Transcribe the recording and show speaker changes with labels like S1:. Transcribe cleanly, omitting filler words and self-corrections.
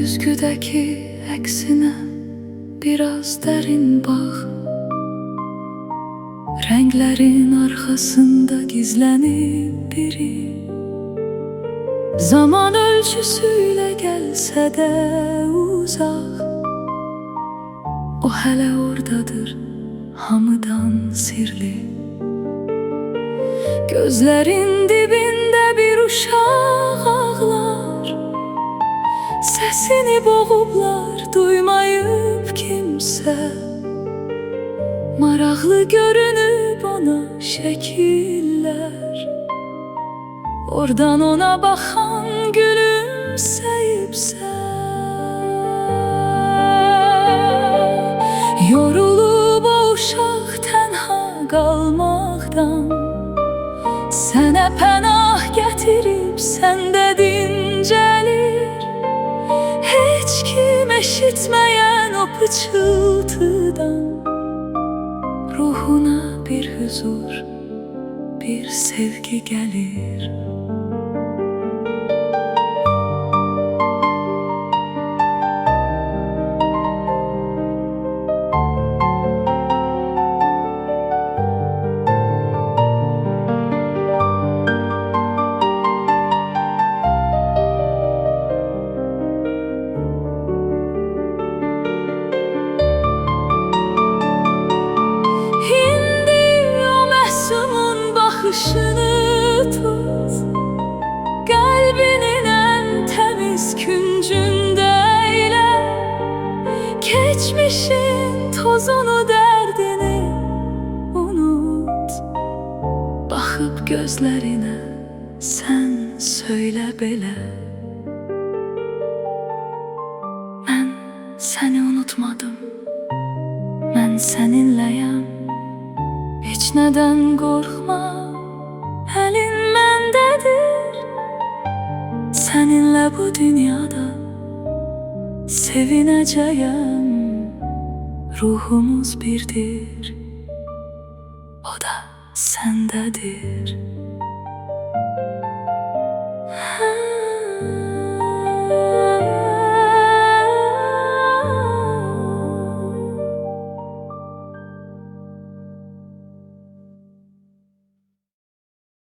S1: Güzgüdeki əksine biraz derin bak. Renklerin arkasında gizlenip biri, zaman ölçüsüyle gelse de uzak. O hələ oradadır, hamıdan sirli. Gözlerin dibinde bir uşaq ağlar. Sesini boğublar, duymayıp kimse. Maraqlı görünüp ona şekiller. Oradan ona baxan gülümsəyibsə, yorulub o uşaq tənha qalmaqdan. Sənə pənah gətirib səndə dincəlir. Heç kim eşitməyən o pıçıltıdan ruhuna bir huzur, bir sevgi gəlir. Bakışını tut, kalbinin en temiz küncünde eyle. Geçmişin tozunu, derdini unut. Bakıp gözlerine sen söyle belə: mən seni unutmadım, mən seninleyim. Hiç neden korkma, elin məndedir. Seninle bu dünyada sevinəcəyəm. Ruhumuz birdir, o da səndədir.